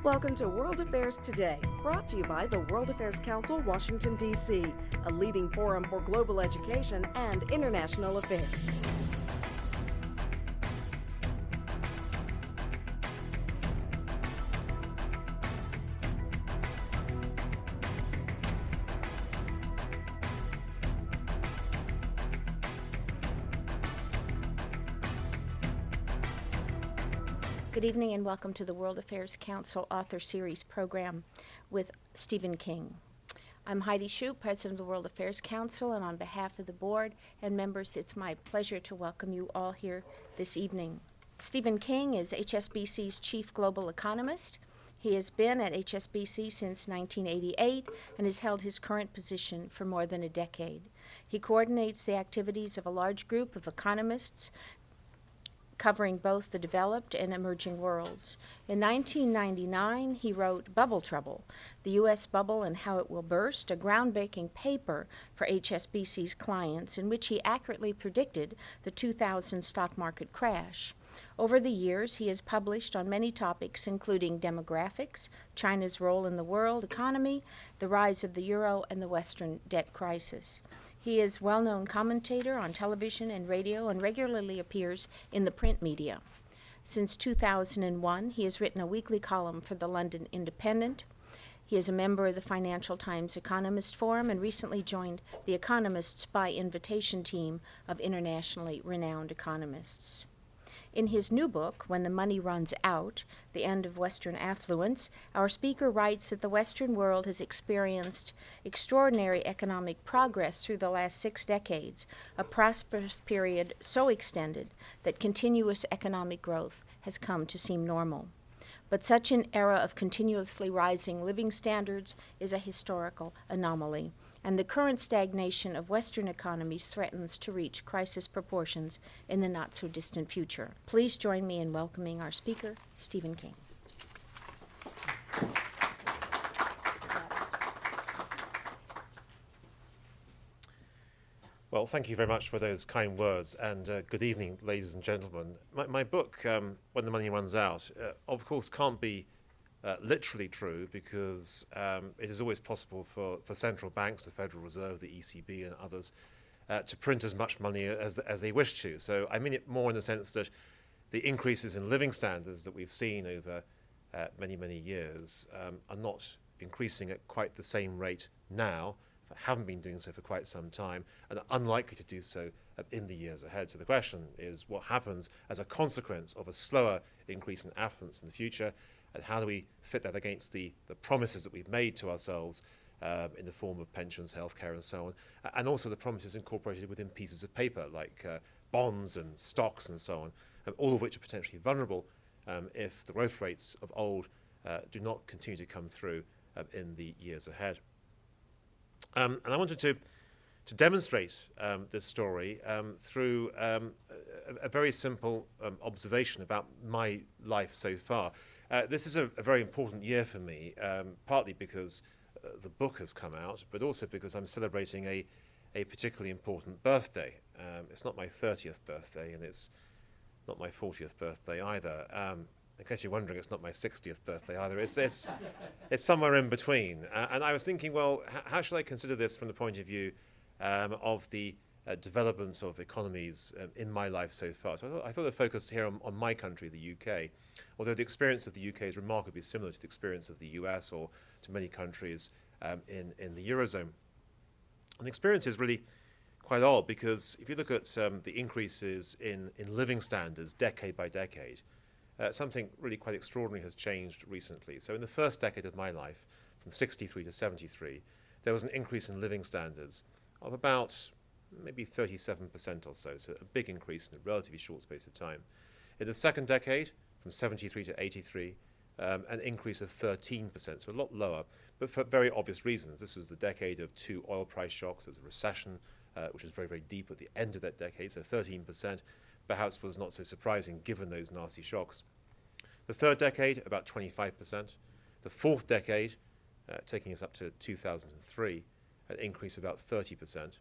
Welcome to World Affairs Today, brought to you by the World Affairs Council, Washington, D.C., a leading forum for global education and international affairs. Good evening and welcome to the World Affairs Council Author Series program with Stephen King. I'm Heidi Shue, President of the World Affairs Council, and on behalf of the board and members, it's my pleasure to welcome you all here this evening. Stephen King is HSBC's Chief Global Economist. He has been at HSBC since 1988 and has held his current position for more than a decade. He coordinates the activities of a large group of economists covering both the developed and emerging worlds. In 1999, he wrote Bubble Trouble, the U.S. Bubble and How It Will Burst, a groundbreaking paper for HSBC's clients in which he accurately predicted the 2000 stock market crash. Over the years, he has published on many topics, including demographics, China's role in the world economy, the rise of the euro, and the Western debt crisis. He is a well-known commentator on television and radio and regularly appears in the print media. Since 2001, he has written a weekly column for the London Independent. He is a member of the Financial Times Economist Forum and recently joined the Economists by Invitation team of internationally renowned economists. In his new book, When the Money Runs Out, The End of Western Affluence, our speaker writes that the Western world has experienced extraordinary economic progress through the last 6 decades, a prosperous period so extended that continuous economic growth has come to seem normal. But such an era of continuously rising living standards is a historical anomaly, and the current stagnation of Western economies threatens to reach crisis proportions in the not-so-distant future. Please join me in welcoming our speaker, Stephen King. Well, thank you very much for those kind words, and good evening, ladies and gentlemen. My book, When the Money Runs Out, of course can't be literally true because it is always possible for central banks, the Federal Reserve, the ECB and others, to print as much money as they wish to. So I mean it more in the sense that the increases in living standards that we've seen over many, many years are not increasing at quite the same rate now, haven't been doing so for quite some time, and are unlikely to do so in the years ahead. So the question is what happens as a consequence of a slower increase in affluence in the future, and how do we fit that against the promises that we've made to ourselves in the form of pensions, healthcare, and so on, and also the promises incorporated within pieces of paper like bonds and stocks and so on, all of which are potentially vulnerable if the growth rates of old do not continue to come through in the years ahead. And I wanted to demonstrate this story through a very simple observation about my life so far. This is a very important year for me, partly because the book has come out, but also because I'm celebrating a particularly important birthday. It's not my 30th birthday, and it's not my 40th birthday either. In case you're wondering, it's not my 60th birthday either. It's somewhere in between. And I was thinking, well, how should I consider this from the point of view of the development of economies in my life so far? So I thought I'd focus here on my country, the UK, although the experience of the UK is remarkably similar to the experience of the US or to many countries in the Eurozone. And the experience is really quite odd because if you look at the increases in living standards decade by decade, something really quite extraordinary has changed recently. So in the first decade of my life, from 63 to 73, there was an increase in living standards of about maybe 37% or so a big increase in a relatively short space of time. In the second decade, from 73 to 83, an increase of 13%, so a lot lower, but for very obvious reasons. This was the decade of 2 oil price shocks. There was a recession, which was very, very deep at the end of that decade, so 13%. Perhaps was not so surprising given those nasty shocks. The third decade, about 25%. The fourth decade, taking us up to 2003, an increase of about 30%.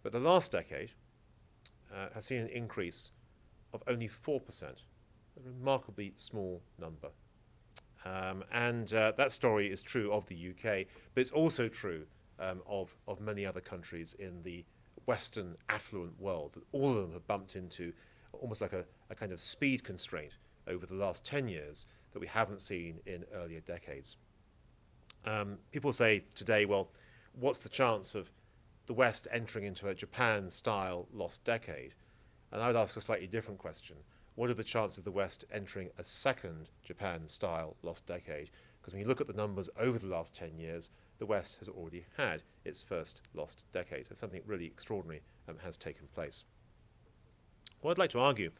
But the last decade has seen an increase of only 4%, a remarkably small number. And that story is true of the UK, but it's also true of many other countries in the Western affluent world. All of them have bumped into almost like a kind of speed constraint over the last 10 years that we haven't seen in earlier decades. People say today, well, what's the chance of the West entering into a Japan-style lost decade? And I would ask a slightly different question. What are the chances of the West entering a second Japan-style lost decade? Because when you look at the numbers over the last 10 years, the West has already had its first lost decade. So something really extraordinary has taken place. What I'd like to argue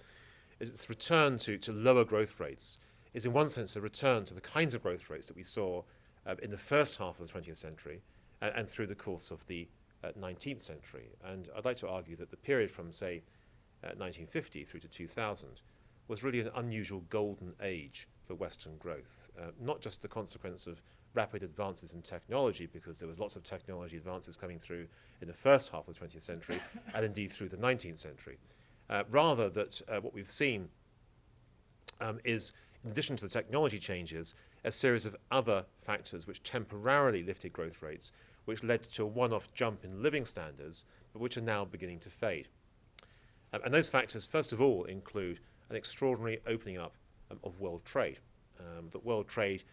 is its return to lower growth rates is in one sense a return to the kinds of growth rates that we saw in the first half of the 20th century and through the course of the 19th century. And I'd like to argue that the period from, say, 1950 through to 2000 was really an unusual golden age for Western growth, not just the consequence of rapid advances in technology, because there was lots of technology advances coming through in the first half of the 20th century and indeed through the 19th century. Rather that what we've seen is, in addition to the technology changes, a series of other factors which temporarily lifted growth rates, which led to a one-off jump in living standards, but which are now beginning to fade. And those factors, first of all, include an extraordinary opening up of world trade. That world trade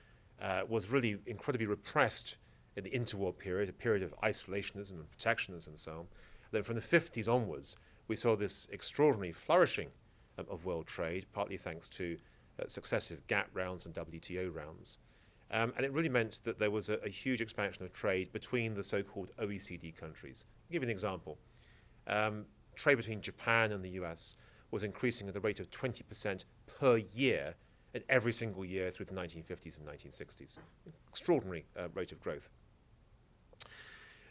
was really incredibly repressed in the interwar period, a period of isolationism and protectionism and so on. Then from the 50s onwards, we saw this extraordinary flourishing of world trade, partly thanks to successive GATT rounds and WTO rounds. And it really meant that there was a huge expansion of trade between the so-called OECD countries. I'll give you an example. Trade between Japan and the US was increasing at the rate of 20% per year in every single year through the 1950s and 1960s. Extraordinary rate of growth.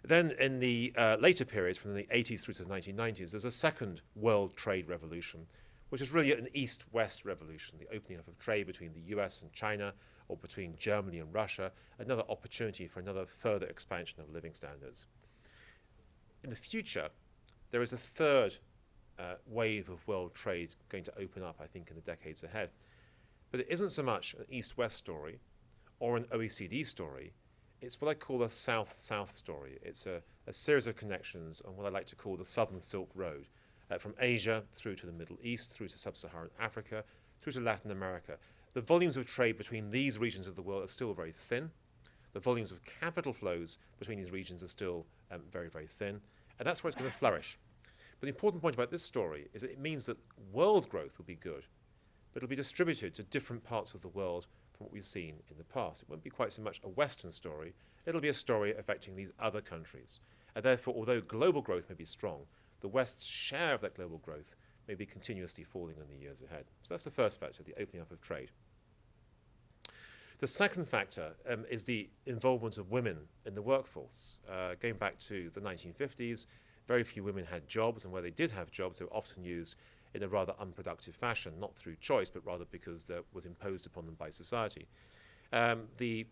Then in the later periods, from the 80s through to the 1990s, there's a second world trade revolution, which is really an East-West revolution, the opening up of trade between the US and China, or between Germany and Russia, another opportunity for another further expansion of living standards. In the future, there is a third wave of world trade going to open up, I think, in the decades ahead. But it isn't so much an East-West story or an OECD story. It's what I call a South-South story. It's a series of connections on what I like to call the Southern Silk Road, from Asia through to the Middle East, through to Sub-Saharan Africa, through to Latin America. The volumes of trade between these regions of the world are still very thin. The volumes of capital flows between these regions are still very, very thin. And that's where it's going to flourish. But the important point about this story is that it means that world growth will be good, but it'll be distributed to different parts of the world from what we've seen in the past. It won't be quite so much a Western story. It'll be a story affecting these other countries. And therefore, although global growth may be strong, the West's share of that global growth may be continuously falling in the years ahead. So that's the first factor, the opening up of trade. The second factor is the involvement of women in the workforce. Going back to the 1950s, very few women had jobs, and where they did have jobs, they were often used in a rather unproductive fashion, not through choice, but rather because that was imposed upon them by society. The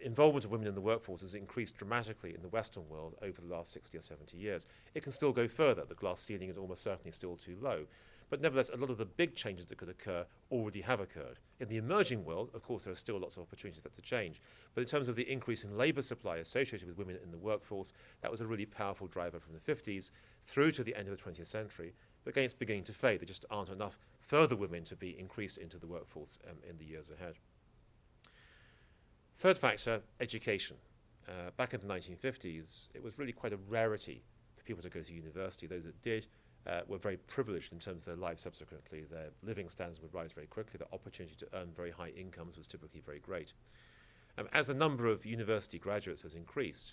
involvement of women in the workforce has increased dramatically in the Western world over the last 60 or 70 years. It can still go further. The glass ceiling is almost certainly still too low. But nevertheless, a lot of the big changes that could occur already have occurred. In the emerging world, of course, there are still lots of opportunities for that to change. But in terms of the increase in labour supply associated with women in the workforce, that was a really powerful driver from the 50s through to the end of the 20th century. But again, it's beginning to fade. There just aren't enough further women to be increased into the workforce in the years ahead. Third factor, education. Back in the 1950s, it was really quite a rarity for people to go to university. Those that did were very privileged in terms of their lives subsequently. Their living standards would rise very quickly. The opportunity to earn very high incomes was typically very great. As the number of university graduates has increased,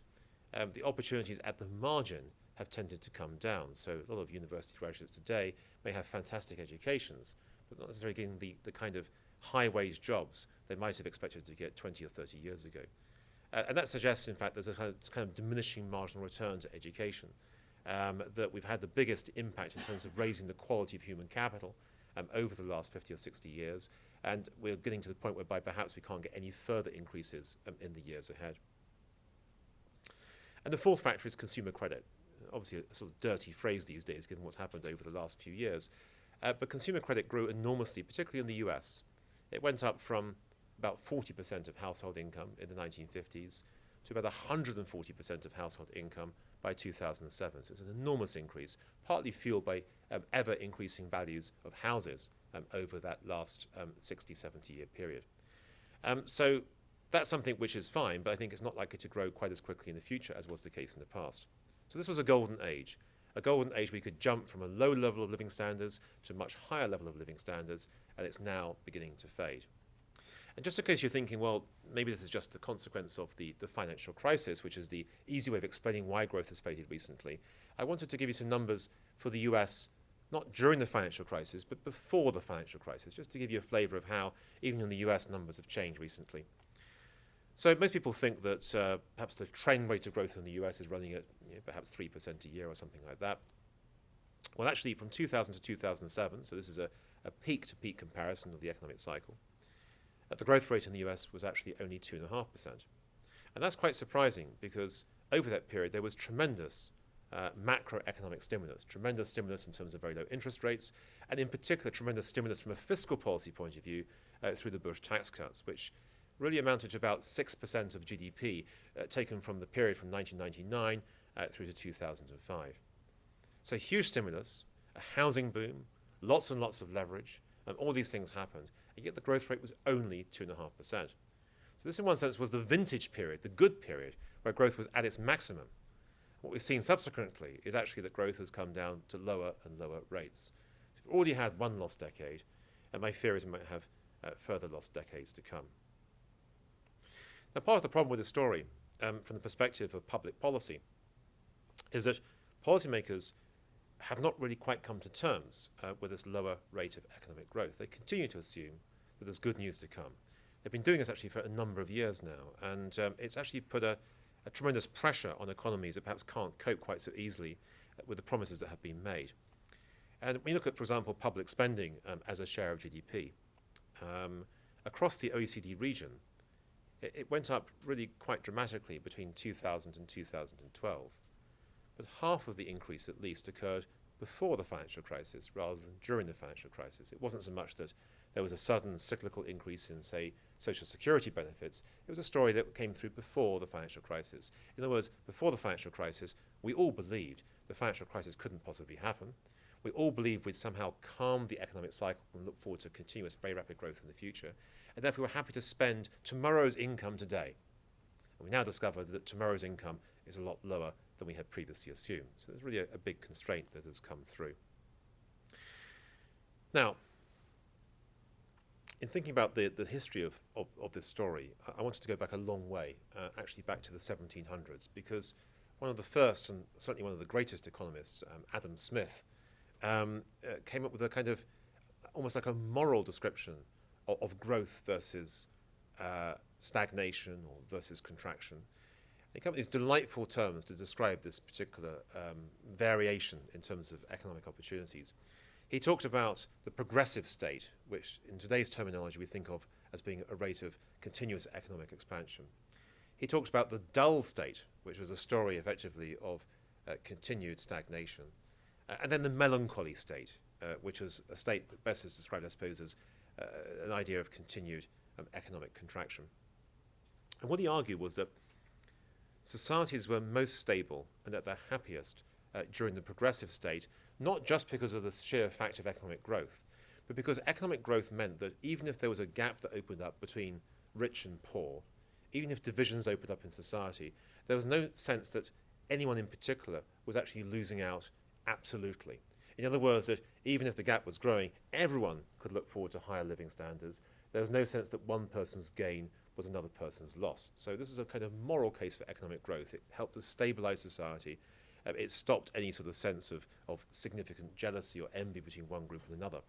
the opportunities at the margin have tended to come down. So a lot of university graduates today may have fantastic educations, but not necessarily getting the kind of high-wage jobs they might have expected to get 20 or 30 years ago. And that suggests, in fact, there's a kind of diminishing marginal return to education, that we've had the biggest impact in terms of raising the quality of human capital over the last 50 or 60 years, and we're getting to the point whereby perhaps we can't get any further increases in the years ahead. And the fourth factor is consumer credit. Obviously a sort of dirty phrase these days, given what's happened over the last few years. But consumer credit grew enormously, particularly in the US. It went up from about 40% of household income in the 1950s to about 140% of household income by 2007. So it's an enormous increase, partly fueled by ever-increasing values of houses over that last 60, 70-year period. So that's something which is fine, but I think it's not likely to grow quite as quickly in the future as was the case in the past. So this was a golden age where you could jump from a low level of living standards to a much higher level of living standards, and it's now beginning to fade. And just in case you're thinking, well, maybe this is just a consequence of the financial crisis, which is the easy way of explaining why growth has faded recently, I wanted to give you some numbers for the US, not during the financial crisis, but before the financial crisis, just to give you a flavour of how even in the US numbers have changed recently. So most people think that perhaps the trend rate of growth in the US is running at perhaps 3% a year or something like that. Well, actually, from 2000 to 2007, so this is a peak-to-peak comparison of the economic cycle, the growth rate in the US was actually only 2.5%. And that's quite surprising because over that period there was tremendous macroeconomic stimulus, tremendous stimulus in terms of very low interest rates, and in particular tremendous stimulus from a fiscal policy point of view through the Bush tax cuts, which really amounted to about 6% of GDP taken from the period from 1999 through to 2005. So huge stimulus, a housing boom, lots and lots of leverage, and all these things happened, and yet the growth rate was only 2.5%. So this in one sense was the vintage period, the good period, where growth was at its maximum. What we've seen subsequently is actually that growth has come down to lower and lower rates. So we've already had one lost decade, and my fear is we might have further lost decades to come. Now, part of the problem with this story, from the perspective of public policy, is that policymakers have not really quite come to terms with this lower rate of economic growth. They continue to assume that there's good news to come. They've been doing this actually for a number of years now, and it's actually put a tremendous pressure on economies that perhaps can't cope quite so easily with the promises that have been made. And when you look at, for example, public spending as a share of GDP, across the OECD region, it went up really quite dramatically between 2000 and 2012. But half of the increase, at least, occurred before the financial crisis rather than during the financial crisis. It wasn't so much that there was a sudden cyclical increase in, say, social security benefits. It was a story that came through before the financial crisis. In other words, before the financial crisis, we all believed the financial crisis couldn't possibly happen. We all believed we'd somehow calm the economic cycle and look forward to continuous, very rapid growth in the future. And therefore, we were happy to spend tomorrow's income today. And we now discover that tomorrow's income is a lot lower than we had previously assumed. So there's really a big constraint that has come through. Now, in thinking about the history of this story, I wanted to go back a long way, actually back to the 1700s, because one of the first and certainly one of the greatest economists, Adam Smith, came up with a kind of almost like a moral description of growth versus stagnation or versus contraction. He came up with these delightful terms to describe this particular variation in terms of economic opportunities. He talked about the progressive state, which in today's terminology we think of as being a rate of continuous economic expansion. He talked about the dull state, which was a story effectively of continued stagnation. And then the melancholy state, which was a state that best is described, I suppose, as an idea of continued economic contraction. And what he argued was that societies were most stable and at their happiest during the progressive state, not just because of the sheer fact of economic growth, but because economic growth meant that even if there was a gap that opened up between rich and poor, even if divisions opened up in society, there was no sense that anyone in particular was actually losing out absolutely. In other words, that even if the gap was growing, everyone could look forward to higher living standards. There was no sense that one person's gain was another person's loss. So this is a kind of moral case for economic growth. It helped to stabilize society. It stopped any sort of sense of significant jealousy or envy between one group and another.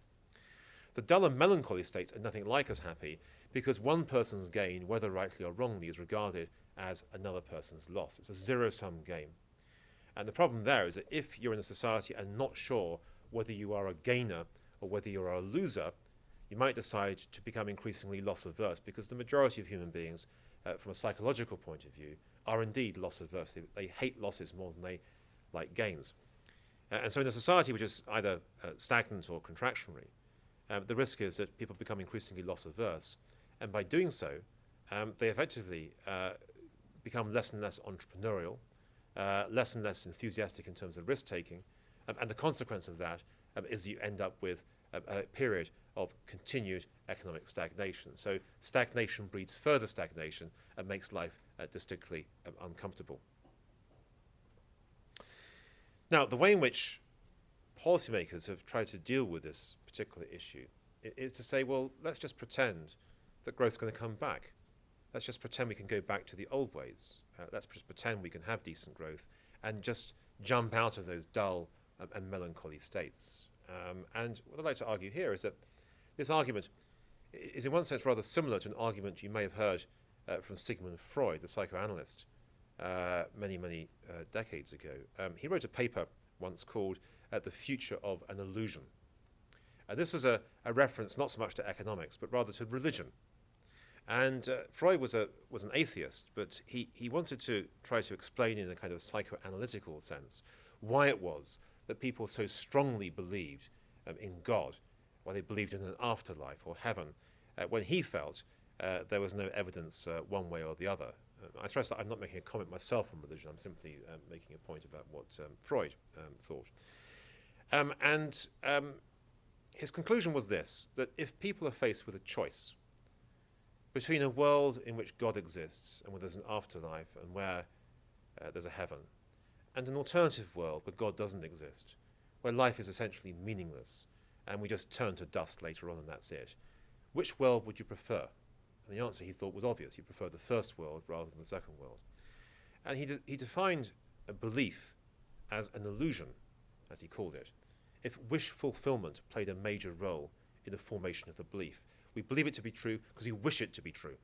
The dull and melancholy states are nothing like as happy because one person's gain, whether rightly or wrongly, is regarded as another person's loss. It's a zero-sum game. And the problem there is that if you're in a society and not sure whether you are a gainer or whether you're a loser, you might decide to become increasingly loss-averse because the majority of human beings, from a psychological point of view, are indeed loss-averse. They hate losses more than they like gains. And so in a society which is either stagnant or contractionary, the risk is that people become increasingly loss-averse And by doing so, they effectively become less and less entrepreneurial, less and less enthusiastic in terms of risk-taking, and the consequence of that is you end up with a period of continued economic stagnation. So stagnation breeds further stagnation and makes life distinctly uncomfortable. Now, the way in which policymakers have tried to deal with this particular issue is to say, well, let's just pretend that growth's going to come back. Let's just pretend we can go back to the old ways. Let's just pretend we can have decent growth and just jump out of those dull and melancholy states. And what I'd like to argue here is that this argument is in one sense rather similar to an argument you may have heard from Sigmund Freud, the psychoanalyst, many decades ago. He wrote a paper once called The Future of an Illusion. This was a reference not so much to economics, but rather to religion. And Freud was an atheist, but he wanted to try to explain in a kind of psychoanalytical sense why it was that people so strongly believed in God, why they believed in an afterlife or heaven, when he felt there was no evidence one way or the other. I stress that I'm not making a comment myself on religion, I'm simply making a point about what Freud thought. His conclusion was this, that if people are faced with a choice between a world in which God exists and where there's an afterlife and where there's a heaven, and an alternative world where God doesn't exist, where life is essentially meaningless and we just turn to dust later on and that's it, which world would you prefer? And the answer, he thought, was obvious. He preferred the first world rather than the second world. And he defined a belief as an illusion, as he called it, if wish fulfillment played a major role in the formation of the belief. We believe it to be true because we wish it to be true.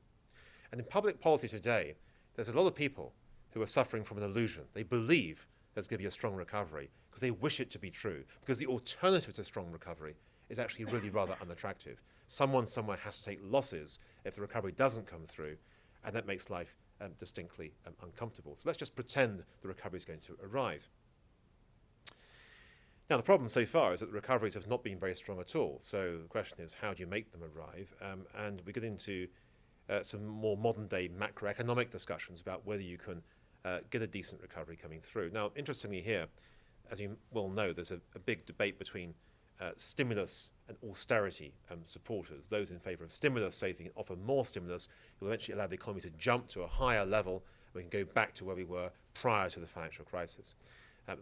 And in public policy today, there's a lot of people who are suffering from an illusion. They believe there's going to be a strong recovery because they wish it to be true, because the alternative to strong recovery is actually really rather unattractive. Someone somewhere has to take losses if the recovery doesn't come through, and that makes life distinctly uncomfortable. So let's just pretend the recovery is going to arrive. Now, the problem so far is that the recoveries have not been very strong at all. So the question is, how do you make them arrive? And we get into some more modern-day macroeconomic discussions about whether you can get a decent recovery coming through. Now, interestingly here, as you well know, there's a big debate between stimulus and austerity supporters. Those in favour of stimulus say if you can offer more stimulus, you'll eventually allow the economy to jump to a higher level, and we can go back to where we were prior to the financial crisis.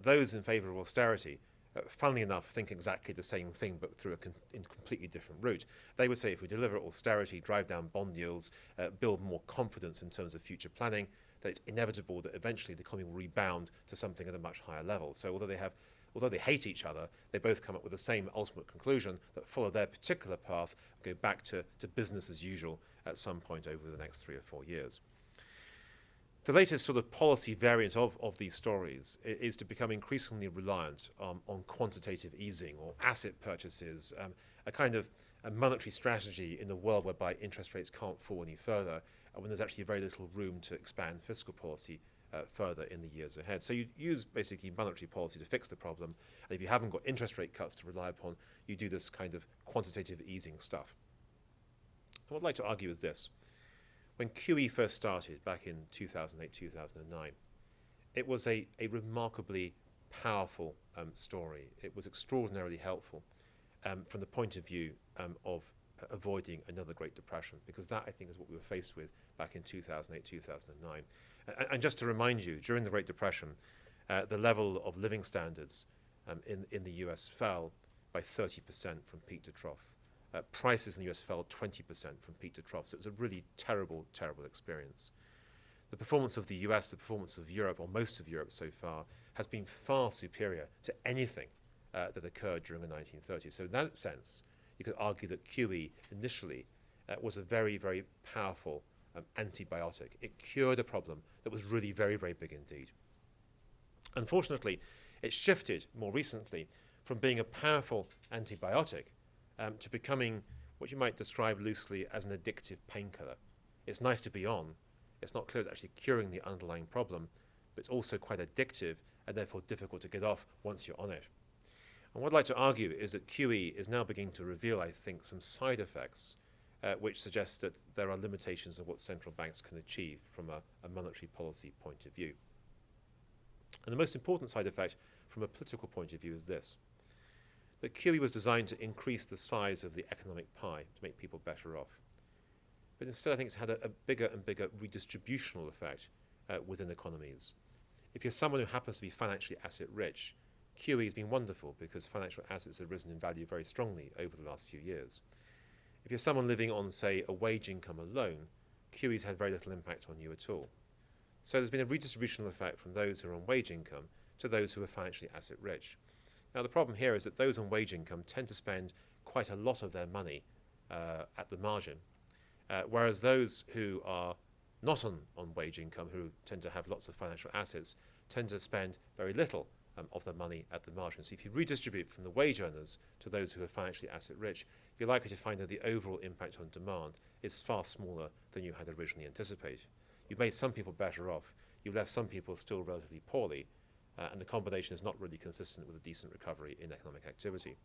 Those in favour of austerity, funnily enough, think exactly the same thing, but through a completely different route. They would say if we deliver austerity, drive down bond yields, build more confidence in terms of future planning, that it's inevitable that eventually the economy will rebound to something at a much higher level. So although they hate each other, they both come up with the same ultimate conclusion, that follow their particular path, go back to business as usual at some point over the next 3 or 4 years. The latest sort of policy variant of these stories is to become increasingly reliant on quantitative easing or asset purchases, a kind of a monetary strategy in a world whereby interest rates can't fall any further, and when there's actually very little room to expand fiscal policy further in the years ahead. So you use basically monetary policy to fix the problem, and if you haven't got interest rate cuts to rely upon, you do this kind of quantitative easing stuff. And what I'd like to argue is this. When QE first started back in 2008, 2009, it was a remarkably powerful story. It was extraordinarily helpful from the point of view of avoiding another Great Depression, because that, I think, is what we were faced with back in 2008, 2009. And just to remind you, during the Great Depression, the level of living standards in the US fell by 30% from peak to trough. Prices in the US fell 20% from peak to trough, so it was a really terrible, terrible experience. The performance of the US, the performance of Europe, or most of Europe so far, has been far superior to anything that occurred during the 1930s. So in that sense, you could argue that QE initially was a very, very powerful antibiotic. It cured a problem that was really very, very big indeed. Unfortunately, it shifted more recently from being a powerful antibiotic to becoming what you might describe loosely as an addictive painkiller. It's nice to be on. It's not clear it's actually curing the underlying problem, but it's also quite addictive and therefore difficult to get off once you're on it. And what I'd like to argue is that QE is now beginning to reveal, I think, some side effects which suggests that there are limitations of what central banks can achieve from a monetary policy point of view. And the most important side effect from a political point of view is this: that QE was designed to increase the size of the economic pie, to make people better off. But instead, I think it's had a bigger and bigger redistributional effect within economies. If you're someone who happens to be financially asset rich, QE has been wonderful because financial assets have risen in value very strongly over the last few years. If you're someone living on, say, a wage income alone, QE's had very little impact on you at all. So there's been a redistributional effect from those who are on wage income to those who are financially asset rich. Now, the problem here is that those on wage income tend to spend quite a lot of their money at the margin, whereas those who are not on wage income, who tend to have lots of financial assets, tend to spend very little of their money at the margin. So if you redistribute from the wage earners to those who are financially asset rich, you're likely to find that the overall impact on demand is far smaller than you had originally anticipated. You've made some people better off, you've left some people still relatively poorly, and the combination is not really consistent with a decent recovery in economic activity.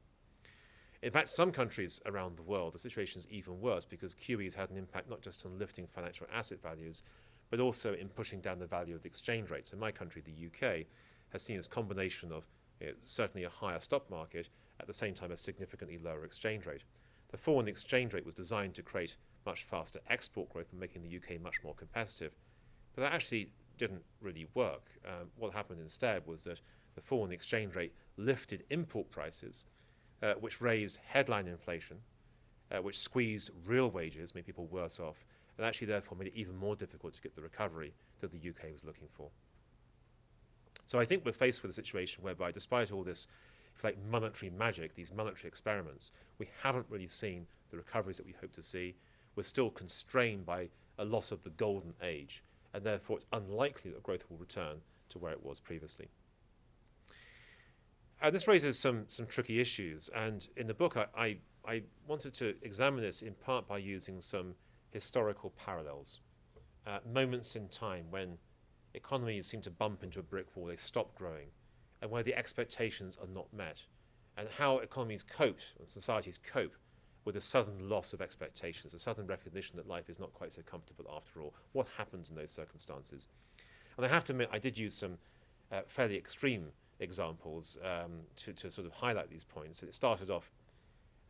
In fact, some countries around the world, the situation is even worse because QE has had an impact not just on lifting financial asset values, but also in pushing down the value of the exchange rate. So my country, the UK, has seen this combination of certainly a higher stock market, at the same time a significantly lower exchange rate. The fall in the exchange rate was designed to create much faster export growth and making the UK much more competitive. But that actually didn't really work. What happened instead was that the fall in the exchange rate lifted import prices, which raised headline inflation, which squeezed real wages, made people worse off, and actually therefore made it even more difficult to get the recovery that the UK was looking for. So I think we're faced with a situation whereby, despite all this, if you like, monetary magic, these monetary experiments, we haven't really seen the recoveries that we hope to see. We're still constrained by a loss of the golden age, and therefore it's unlikely that growth will return to where it was previously. This raises some tricky issues, and in the book I wanted to examine this in part by using some historical parallels, moments in time when economies seem to bump into a brick wall, they stop growing, and where the expectations are not met, and how economies coped and societies cope with a sudden loss of expectations, a sudden recognition that life is not quite so comfortable after all. What happens in those circumstances? And I have to admit, I did use some fairly extreme examples to sort of highlight these points. It started off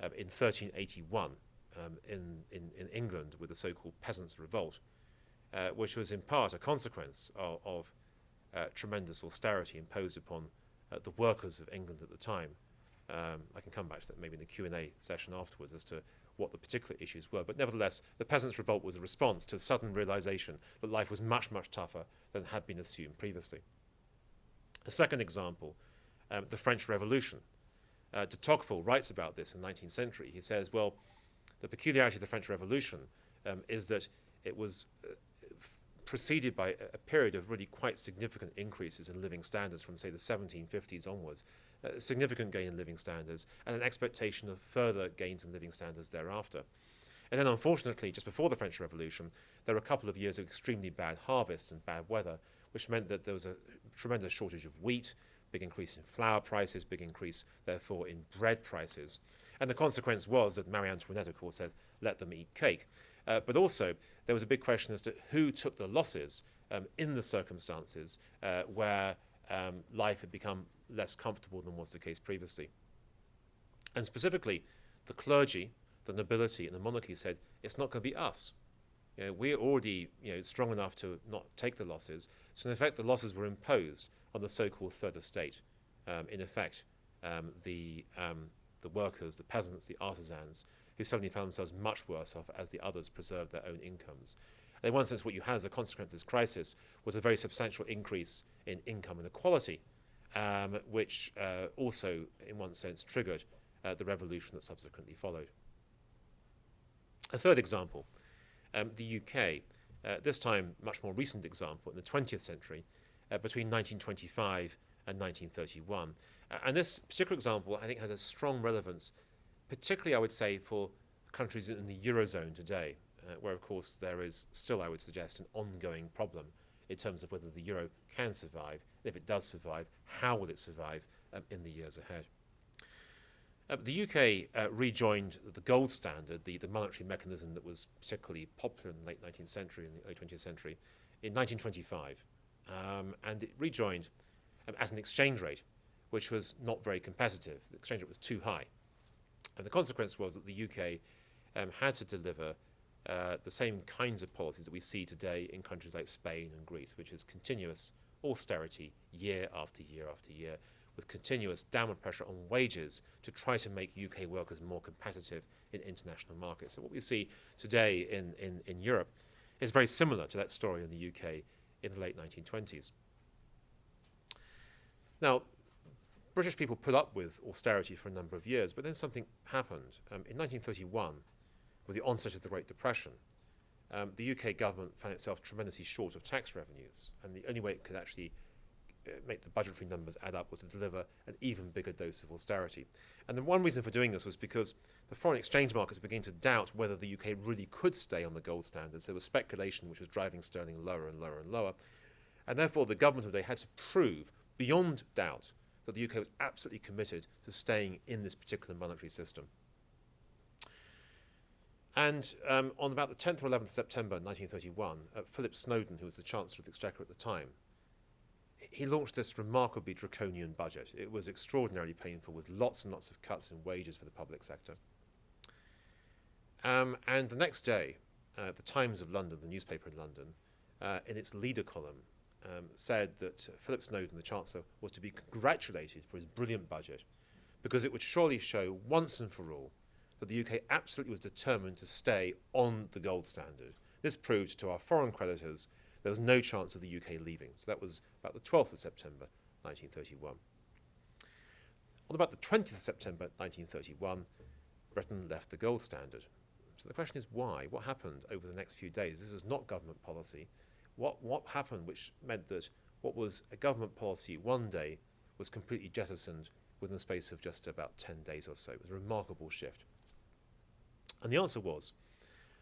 in 1381 in England with the so-called Peasants' Revolt, which was in part a consequence of tremendous austerity imposed upon the workers of England at the time. I can come back to that maybe in the Q&A session afterwards as to what the particular issues were. But nevertheless, the Peasants' Revolt was a response to a sudden realization that life was much, much tougher than had been assumed previously. A second example, the French Revolution. De Tocqueville writes about this in the 19th century. He says, well, the peculiarity of the French Revolution is that it was preceded by a period of really quite significant increases in living standards from, say, the 1750s onwards, a significant gain in living standards, and an expectation of further gains in living standards thereafter. And then, unfortunately, just before the French Revolution, there were a couple of years of extremely bad harvests and bad weather, which meant that there was a tremendous shortage of wheat, big increase in flour prices, big increase, therefore, in bread prices. And the consequence was that Marie Antoinette, of course, said, let them eat cake. But also, there was a big question as to who took the losses in the circumstances where life had become less comfortable than was the case previously. And specifically, the clergy, the nobility, and the monarchy said, it's not going to be us. We're already strong enough to not take the losses. So in effect, the losses were imposed on the so-called third estate. In effect, the workers, the peasants, the artisans, who suddenly found themselves much worse off as the others preserved their own incomes. And in one sense, what you had as a consequence of this crisis was a very substantial increase in income inequality, which also, in one sense, triggered the revolution that subsequently followed. A third example, the UK, this time much more recent example in the 20th century, between 1925 and 1931. And this particular example, I think, has a strong relevance, particularly, I would say, for countries in the Eurozone today, where, of course, there is still, I would suggest, an ongoing problem in terms of whether the euro can survive. If it does survive, how will it survive in the years ahead? The UK rejoined the gold standard, the monetary mechanism that was particularly popular in the late 19th century and the early 20th century, in 1925. And it rejoined as an exchange rate, which was not very competitive. The exchange rate was too high. And the consequence was that the UK had to deliver the same kinds of policies that we see today in countries like Spain and Greece, which is continuous austerity year after year after year, with continuous downward pressure on wages to try to make UK workers more competitive in international markets. So what we see today in Europe is very similar to that story in the UK in the late 1920s. Now, British people put up with austerity for a number of years, but then something happened. In 1931, with the onset of the Great Depression, the UK government found itself tremendously short of tax revenues, and the only way it could actually make the budgetary numbers add up was to deliver an even bigger dose of austerity. And the one reason for doing this was because the foreign exchange markets began to doubt whether the UK really could stay on the gold standards. There was speculation which was driving sterling lower and lower and lower. And therefore the government of the day had to prove beyond doubt that the UK was absolutely committed to staying in this particular monetary system. And on about the 10th or 11th of September 1931, Philip Snowden, who was the Chancellor of the Exchequer at the time, he launched this remarkably draconian budget. It was extraordinarily painful, with lots and lots of cuts in wages for the public sector. And the next day, the Times of London, the newspaper in London, in its leader column, said that Philip Snowden, the Chancellor, was to be congratulated for his brilliant budget, because it would surely show once and for all that the UK absolutely was determined to stay on the gold standard. This proved to our foreign creditors there was no chance of the UK leaving. So that was about the 12th of September 1931. On about the 20th of September 1931, Britain left the gold standard. So the question is why? What happened over the next few days? This was not government policy. What happened which meant that what was a government policy one day was completely jettisoned within the space of just about 10 days or so? It was a remarkable shift. And the answer was,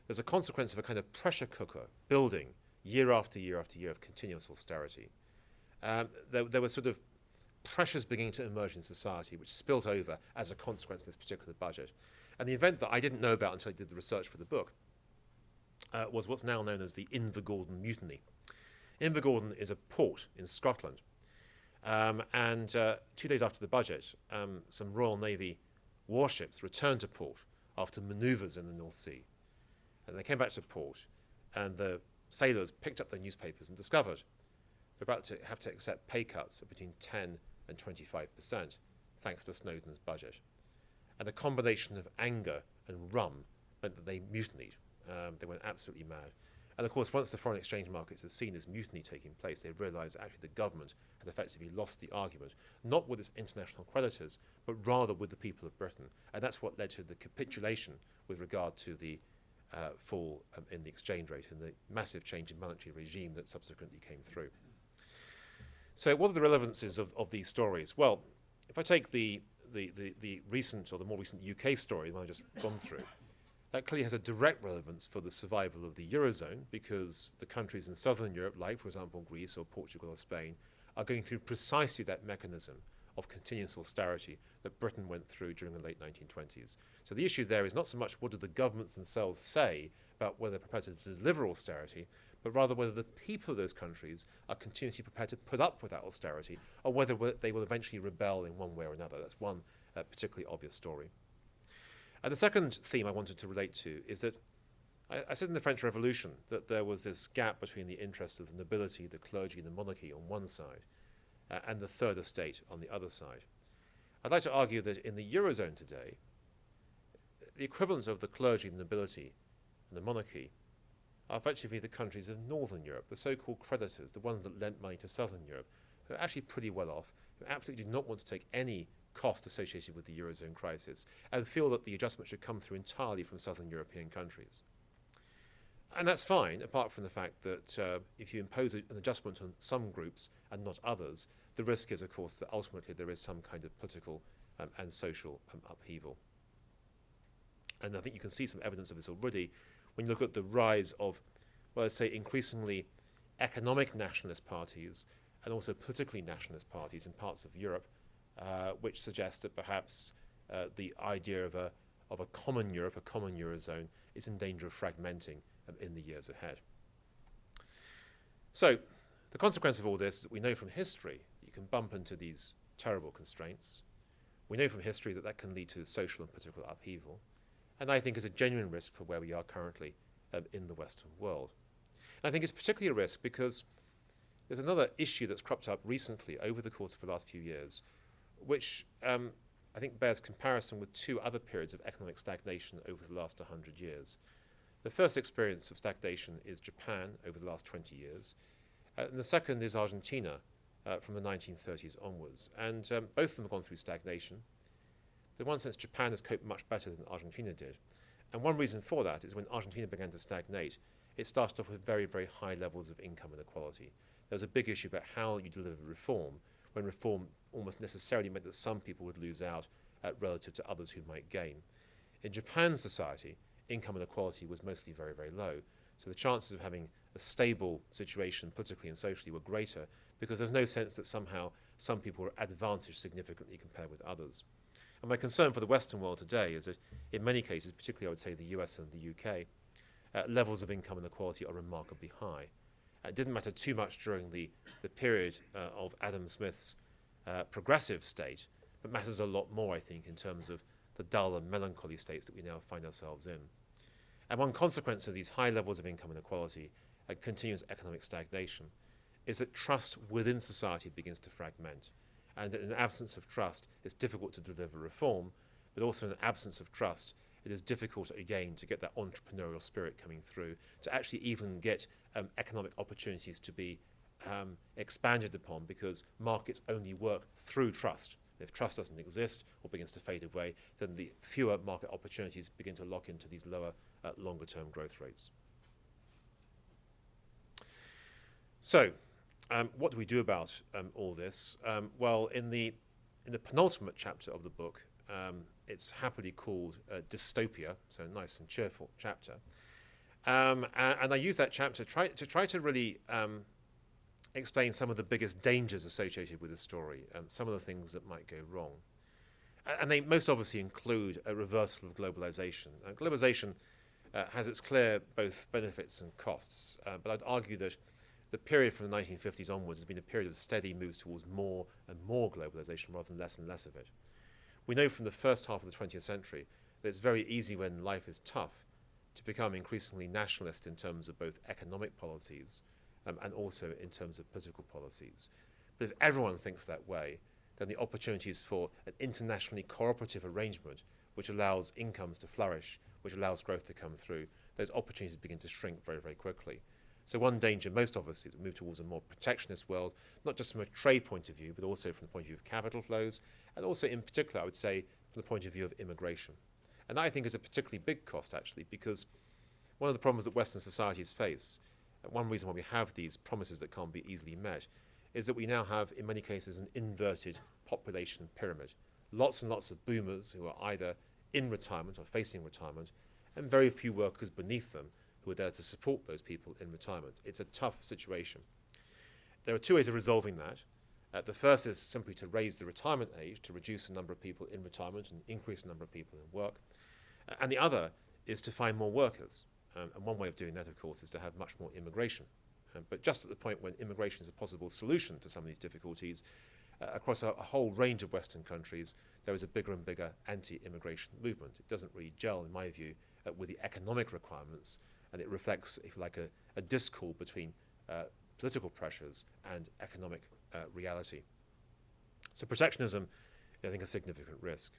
there's a consequence of a kind of pressure cooker building year after year after year of continuous austerity. There were sort of pressures beginning to emerge in society which spilt over as a consequence of this particular budget. And the event that I didn't know about until I did the research for the book was what's now known as the Invergordon Mutiny. Invergordon is a port in Scotland. And 2 days after the budget, some Royal Navy warships returned to port after manoeuvres in the North Sea. And they came back to port, and the sailors picked up their newspapers and discovered they're about to have to accept pay cuts of between 10 and 25%, thanks to Snowden's budget. And the combination of anger and rum meant that they mutinied. They went absolutely mad. And of course, once the foreign exchange markets had seen this mutiny taking place, they realised that actually the government had effectively lost the argument, not with its international creditors, but rather with the people of Britain. And that's what led to the capitulation with regard to the fall in the exchange rate and the massive change in monetary regime that subsequently came through. So what are the relevances of these stories? Well, if I take the recent or the more recent UK story, the one I've just gone through, that clearly has a direct relevance for the survival of the Eurozone, because the countries in southern Europe, like, for example, Greece or Portugal or Spain, are going through precisely that mechanism of continuous austerity that Britain went through during the late 1920s. So the issue there is not so much what do the governments themselves say about whether they're prepared to deliver austerity, but rather whether the people of those countries are continuously prepared to put up with that austerity, or whether they will eventually rebel in one way or another. That's one particularly obvious story. And the second theme I wanted to relate to is that I said in the French Revolution that there was this gap between the interests of the nobility, the clergy, and the monarchy on one side, and the third estate on the other side. I'd like to argue that in the Eurozone today, the equivalent of the clergy, the nobility, and the monarchy are effectively the countries of Northern Europe, the so-called creditors, the ones that lent money to Southern Europe, who are actually pretty well off, who absolutely do not want to take any cost associated with the Eurozone crisis, and feel that the adjustment should come through entirely from Southern European countries. And that's fine, apart from the fact that if you impose an adjustment on some groups and not others, the risk is, of course, that ultimately there is some kind of political and social upheaval. And I think you can see some evidence of this already when you look at the rise of, well, let's say, increasingly economic nationalist parties and also politically nationalist parties in parts of Europe, which suggest that perhaps the idea of a common Europe, a common Eurozone, is in danger of fragmenting in the years ahead. So the consequence of all this is that we know from history that you can bump into these terrible constraints. We know from history that that can lead to social and political upheaval, and I think is a genuine risk for where we are currently in the Western world. And I think it's particularly a risk because there's another issue that's cropped up recently over the course of the last few years, which I think bears comparison with two other periods of economic stagnation over the last 100 years. The first experience of stagnation is Japan over the last 20 years, and the second is Argentina from the 1930s onwards. And both of them have gone through stagnation. In one sense, Japan has coped much better than Argentina did. And one reason for that is when Argentina began to stagnate, it started off with very, very high levels of income inequality. There was a big issue about how you deliver reform, when reform almost necessarily meant that some people would lose out relative to others who might gain. In Japan's society, income inequality was mostly very, very low. So the chances of having a stable situation politically and socially were greater because there's no sense that somehow some people were advantaged significantly compared with others. And my concern for the Western world today is that in many cases, particularly I would say the US and the UK, levels of income inequality are remarkably high. It didn't matter too much during the period of Adam Smith's progressive state, but matters a lot more, I think, in terms of the dull and melancholy states that we now find ourselves in. And one consequence of these high levels of income inequality and continuous economic stagnation is that trust within society begins to fragment. And in an absence of trust, it's difficult to deliver reform, but also in an absence of trust, it is difficult, again, to get that entrepreneurial spirit coming through, to actually even get economic opportunities to be expanded upon, because markets only work through trust. If trust doesn't exist or begins to fade away, then the fewer market opportunities begin to lock into these lower, longer-term growth rates. So, what do we do about all this? Well, in the penultimate chapter of the book, it's happily called Dystopia, so a nice and cheerful chapter. And I use that chapter to try to really explain some of the biggest dangers associated with the story, some of the things that might go wrong. And they most obviously include a reversal of globalization. Globalization has its clear both benefits and costs, but I'd argue that the period from the 1950s onwards has been a period of steady moves towards more and more globalization rather than less and less of it. We know from the first half of the 20th century that it's very easy when life is tough to become increasingly nationalist in terms of both economic policies and also in terms of political policies. But if everyone thinks that way, then the opportunities for an internationally cooperative arrangement which allows incomes to flourish, which allows growth to come through, those opportunities begin to shrink very, very quickly. So one danger, most obviously, is to move towards a more protectionist world, not just from a trade point of view, but also from the point of view of capital flows, and also in particular, I would say, from the point of view of immigration. And that, I think, is a particularly big cost, actually, because one of the problems that Western societies face, and one reason why we have these promises that can't be easily met, is that we now have, in many cases, an inverted population pyramid. Lots and lots of boomers who are either in retirement or facing retirement, and very few workers beneath them who are there to support those people in retirement. It's a tough situation. There are two ways of resolving that. The first is simply to raise the retirement age, to reduce the number of people in retirement and increase the number of people in work. And the other is to find more workers. And one way of doing that, of course, is to have much more immigration. But just at the point when immigration is a possible solution to some of these difficulties, across a whole range of Western countries, there is a bigger and bigger anti-immigration movement. It doesn't really gel, in my view, with the economic requirements, and it reflects, if you like, a discord between political pressures and economic reality. So protectionism, I think, is a significant risk.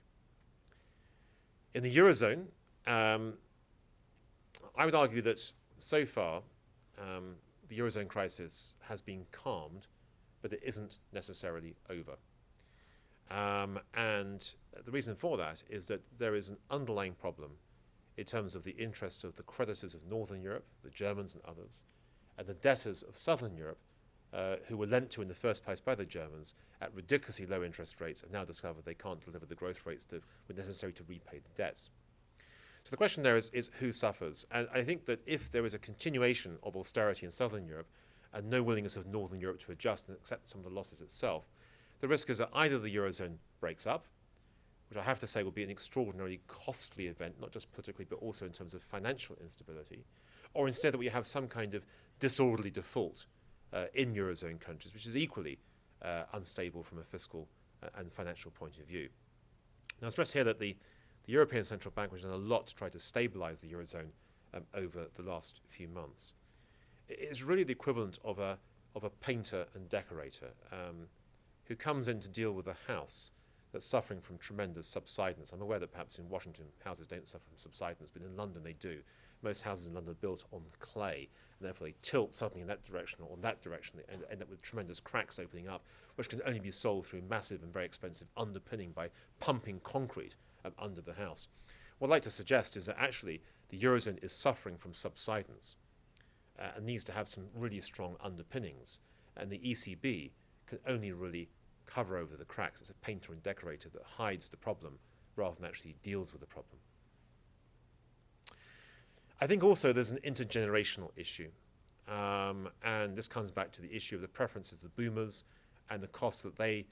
In the Eurozone, I would argue that so far the Eurozone crisis has been calmed, but it isn't necessarily over. And the reason for that is that there is an underlying problem in terms of the interests of the creditors of Northern Europe, the Germans and others, and the debtors of Southern Europe, who were lent to in the first place by the Germans at ridiculously low interest rates, and now discover they can't deliver the growth rates that were necessary to repay the debts. So the question there is who suffers? And I think that if there is a continuation of austerity in Southern Europe and no willingness of Northern Europe to adjust and accept some of the losses itself, the risk is that either the Eurozone breaks up, which I have to say will be an extraordinarily costly event, not just politically, but also in terms of financial instability, or instead that we have some kind of disorderly default in Eurozone countries, which is equally unstable from a fiscal and financial point of view. Now, I stress here that the European Central Bank has done a lot to try to stabilize the Eurozone over the last few months. It's really the equivalent of a painter and decorator who comes in to deal with a house that's suffering from tremendous subsidence. I'm aware that perhaps in Washington houses don't suffer from subsidence, but in London they do. Most houses in London are built on clay, and therefore they tilt suddenly in that direction or in that direction and end up with tremendous cracks opening up, which can only be solved through massive and very expensive underpinning by pumping concrete under the house. What I'd like to suggest is that actually the Eurozone is suffering from subsidence and needs to have some really strong underpinnings, and the ECB can only really cover over the cracks. It's a painter and decorator that hides the problem rather than actually deals with the problem. I think also there's an intergenerational issue, and this comes back to the issue of the preferences of the boomers and the costs that they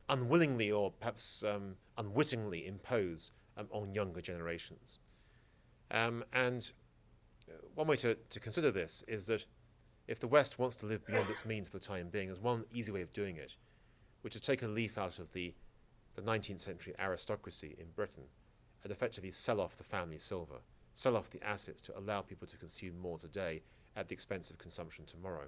unwillingly or perhaps unwittingly impose on younger generations. And one way to consider this is that if the West wants to live beyond its means for the time being, there's one easy way of doing it, which is to take a leaf out of the 19th century aristocracy in Britain and effectively sell off the family silver, sell off the assets to allow people to consume more today at the expense of consumption tomorrow.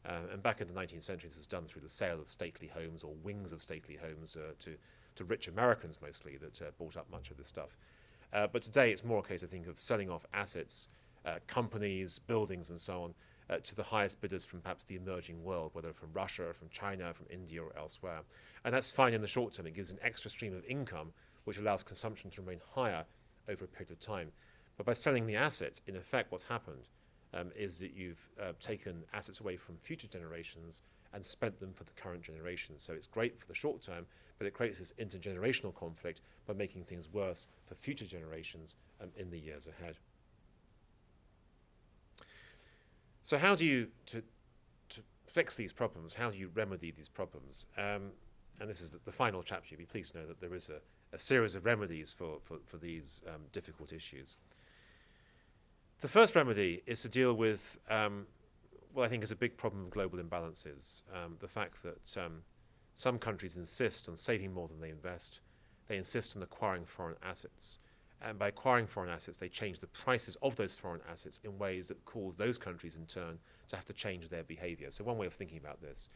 And back in the 19th century, this was done through the sale of stately homes or wings of stately homes to rich Americans mostly that bought up much of this stuff. But today it's more a case, I think, of selling off assets, companies, buildings and so on, to the highest bidders from perhaps the emerging world, whether from Russia, from China, from India or elsewhere. And that's fine in the short term. It gives an extra stream of income which allows consumption to remain higher over a period of time. But by selling the assets, in effect what's happened is that you've taken assets away from future generations and spent them for the current generation. So it's great for the short term, but it creates this intergenerational conflict by making things worse for future generations in the years ahead. So how do you, to fix these problems, how do you remedy these problems? And this is the final chapter. You'll be pleased to know that there is a series of remedies for these difficult issues. The first remedy is to deal with what I think is a big problem of global imbalances. The fact that some countries insist on saving more than they invest. They insist on acquiring foreign assets. And by acquiring foreign assets, they change the prices of those foreign assets in ways that cause those countries in turn to have to change their behavior. So one way of thinking about this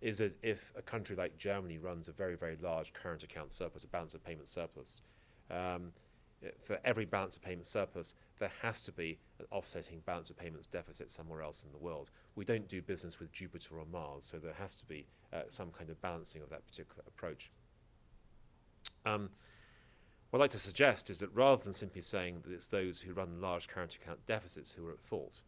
is that if a country like Germany runs a very, very large current account surplus, a balance of payment surplus, for every balance of payment surplus, there has to be an offsetting balance of payments deficit somewhere else in the world. We don't do business with Jupiter or Mars, so there has to be some kind of balancing of that particular approach. What I'd like to suggest is that rather than simply saying that it's those who run large current account deficits who are at fault,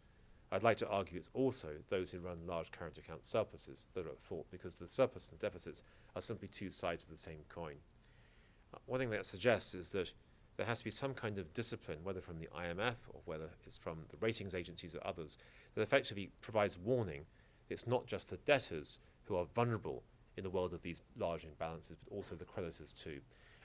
I'd like to argue it's also those who run large current account surpluses that are at fault, because the surplus and the deficits are simply two sides of the same coin. One thing that suggests is that there has to be some kind of discipline, whether from the IMF or whether it's from the ratings agencies or others, that effectively provides warning. It's not just the debtors who are vulnerable in the world of these large imbalances, but also the creditors too.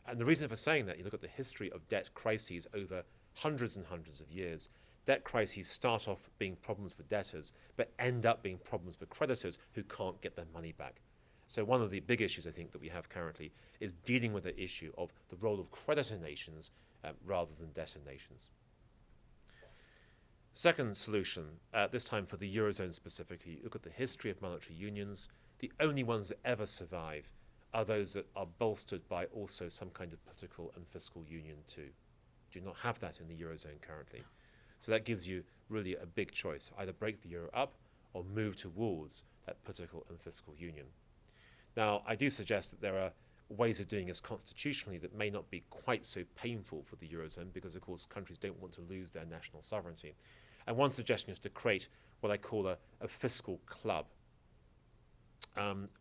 And the reason for saying that, you look at the history of debt crises over hundreds and hundreds of years. Debt crises start off being problems for debtors, but end up being problems for creditors who can't get their money back. So one of the big issues I think that we have currently is dealing with the issue of the role of creditor nations rather than debtor nations. Second solution, this time for the Eurozone specifically, look at the history of monetary unions. The only ones that ever survive are those that are bolstered by also some kind of political and fiscal union too. Do not have that in the Eurozone currently. So that gives you really a big choice. Either break the euro up or move towards that political and fiscal union. Now, I do suggest that there are ways of doing this constitutionally that may not be quite so painful for the Eurozone because, of course, countries don't want to lose their national sovereignty. And one suggestion is to create what I call a fiscal club,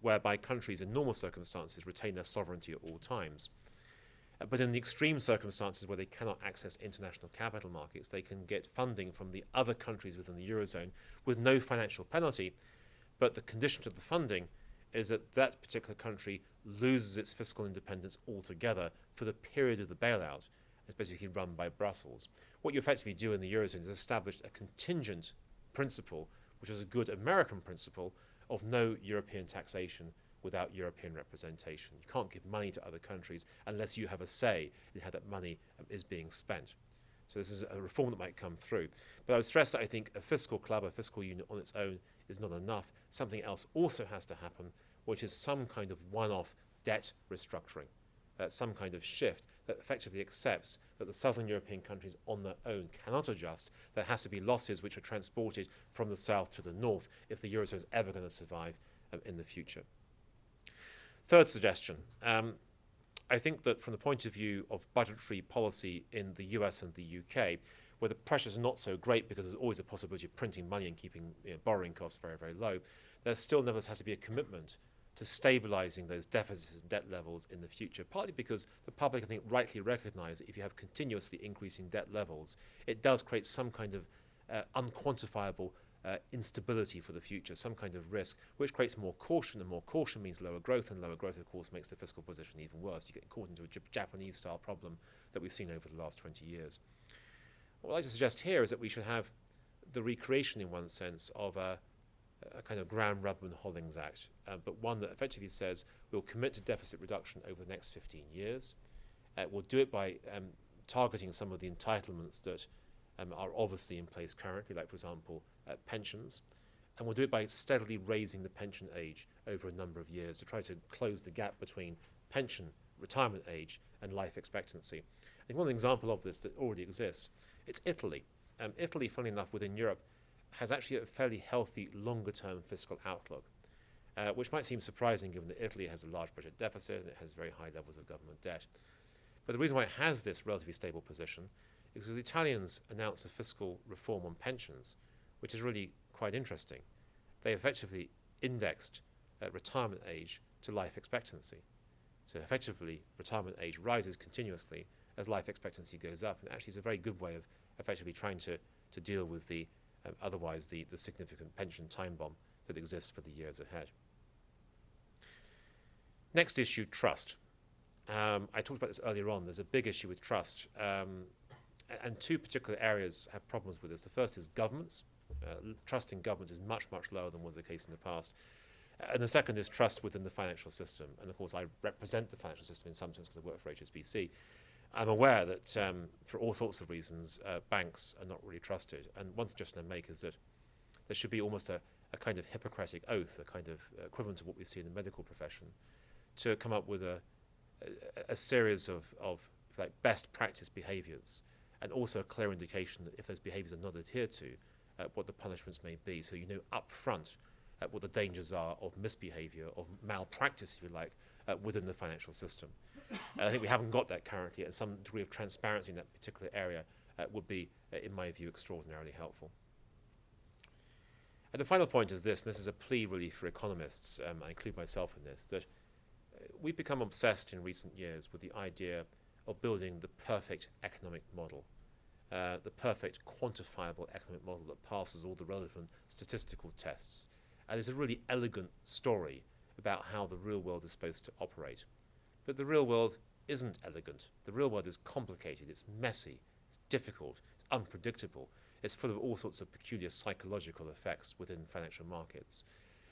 whereby countries in normal circumstances retain their sovereignty at all times. But in the extreme circumstances where they cannot access international capital markets, they can get funding from the other countries within the Eurozone with no financial penalty, but the condition to the funding is that that particular country loses its fiscal independence altogether for the period of the bailout. It's basically run by Brussels. What you effectively do in the Eurozone is establish a contingent principle, which is a good American principle, of no European taxation without European representation. You can't give money to other countries unless you have a say in how that money is being spent. So this is a reform that might come through. But I would stress that I think a fiscal club, a fiscal union on its own is not enough. Something else also has to happen, which is some kind of one-off debt restructuring, some kind of shift that effectively accepts that the southern European countries on their own cannot adjust. There has to be losses which are transported from the south to the north if the Eurozone is ever going to survive in the future. Third suggestion. I think that from the point of view of budgetary policy in the US and the UK, where the pressures are not so great because there's always a possibility of printing money and keeping borrowing costs very, very low, there still nevertheless has to be a commitment to stabilising those deficits and debt levels in the future, partly because the public, I think, rightly recognise that if you have continuously increasing debt levels, it does create some kind of unquantifiable instability for the future, some kind of risk, which creates more caution, and more caution means lower growth, and lower growth, of course, makes the fiscal position even worse. You get caught into a Japanese-style problem that we've seen over the last 20 years. What I'd like to suggest here is that we should have the recreation, in one sense, of a kind of Graham-Rudman-Hollings Act, but one that effectively says we'll commit to deficit reduction over the next 15 years. We'll do it by targeting some of the entitlements that are obviously in place currently, like, for example, pensions. And we'll do it by steadily raising the pension age over a number of years to try to close the gap between pension, retirement age, and life expectancy. I think one example of this that already exists, it's Italy. Italy, funnily enough, within Europe, has actually a fairly healthy longer-term fiscal outlook, which might seem surprising given that Italy has a large budget deficit and it has very high levels of government debt. But the reason why it has this relatively stable position is because the Italians announced a fiscal reform on pensions, which is really quite interesting. They effectively indexed retirement age to life expectancy. So effectively, retirement age rises continuously as life expectancy goes up, and actually is a very good way of effectively trying to deal with the otherwise the significant pension time bomb that exists for the years ahead. Next issue, trust. I talked about this earlier on. There's a big issue with trust, and two particular areas have problems with this. The first is governments. Trust in governments is much, much lower than was the case in the past. And the second is trust within the financial system. And of course, I represent the financial system in some sense because I work for HSBC. I'm aware that for all sorts of reasons, banks are not really trusted. And one suggestion I make is that there should be almost a kind of Hippocratic oath, a kind of equivalent to what we see in the medical profession, to come up with a series of like best practice behaviours, and also a clear indication that if those behaviours are not adhered to, what the punishments may be. So you know up front what the dangers are of misbehaviour, of malpractice, if you like, within the financial system. And I think we haven't got that currently, and some degree of transparency in that particular area would be, in my view, extraordinarily helpful. And the final point is this, and this is a plea really for economists, I include myself in this, that we've become obsessed in recent years with the idea of building the perfect economic model, the perfect quantifiable economic model that passes all the relevant statistical tests. And it's a really elegant story about how the real world is supposed to operate. But the real world isn't elegant. The real world is complicated, it's messy, it's difficult, it's unpredictable, it's full of all sorts of peculiar psychological effects within financial markets.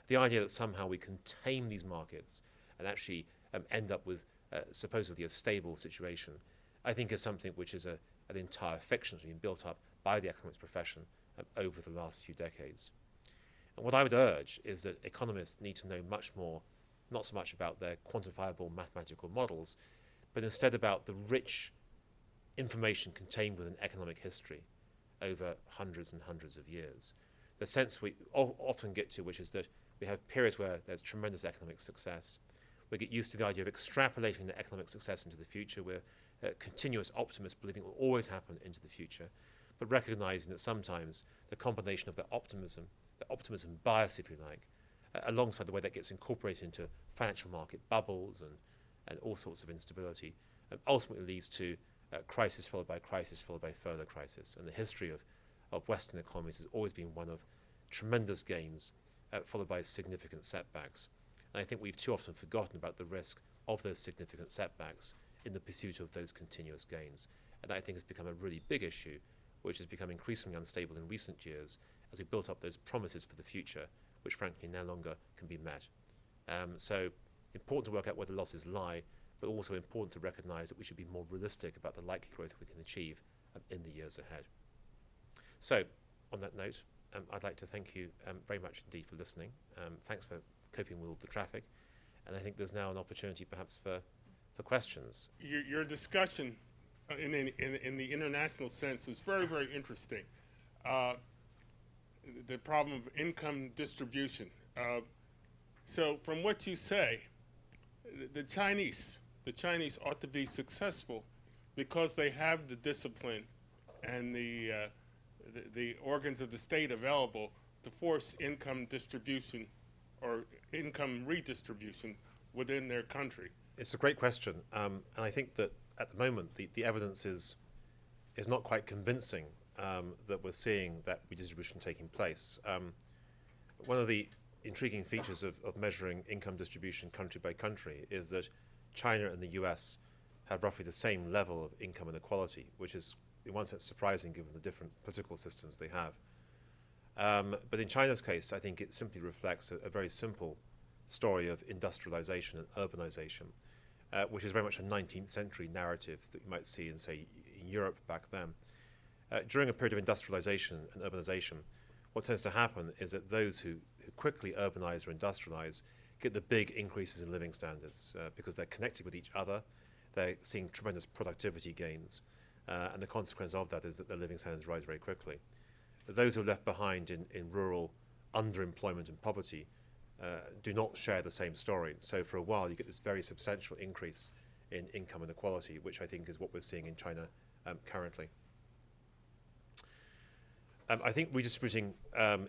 The idea that somehow we can tame these markets and actually end up with supposedly a stable situation, I think is something which is an entire fiction that's been built up by the economics profession over the last few decades. And what I would urge is that economists need to know much more, not so much about their quantifiable mathematical models, but instead about the rich information contained within economic history over hundreds and hundreds of years. The sense we often get to, which is that we have periods where there's tremendous economic success. We get used to the idea of extrapolating the economic success into the future. We're continuous optimists, believing it will always happen into the future, but recognizing that sometimes the combination of the optimism bias, if you like, alongside the way that gets incorporated into financial market bubbles and all sorts of instability, ultimately leads to crisis followed by crisis followed by further crisis. And the history of Western economies has always been one of tremendous gains followed by significant setbacks. And I think we've too often forgotten about the risk of those significant setbacks in the pursuit of those continuous gains. And that, I think, has become a really big issue, which has become increasingly unstable in recent years as we built up those promises for the future, which frankly no longer can be met. So important to work out where the losses lie, but also important to recognise that we should be more realistic about the likely growth we can achieve in the years ahead. So, on that note, I'd like to thank you very much indeed for listening. Thanks for coping with all the traffic. And I think there's now an opportunity perhaps for questions. Your discussion in the international sense was very, very interesting. The problem of income distribution. So from what you say, the Chinese ought to be successful because they have the discipline and the organs of the state available to force income distribution or income redistribution within their country. It's a great question, and I think that at the moment the evidence is not quite convincing that we're seeing that redistribution taking place. One of the intriguing features of measuring income distribution country by country is that China and the US have roughly the same level of income inequality, which is in one sense surprising given the different political systems they have. But in China's case, I think it simply reflects a very simple story of industrialization and urbanization, which is very much a 19th century narrative that you might see in, say, in Europe back then. During a period of industrialization and urbanization, what tends to happen is that those who quickly urbanize or industrialize get the big increases in living standards because they're connected with each other, they're seeing tremendous productivity gains, and the consequence of that is that their living standards rise very quickly. Those who are left behind in rural underemployment and poverty do not share the same story. So for a while you get this very substantial increase in income inequality, which I think is what we're seeing in China currently. I think redistributing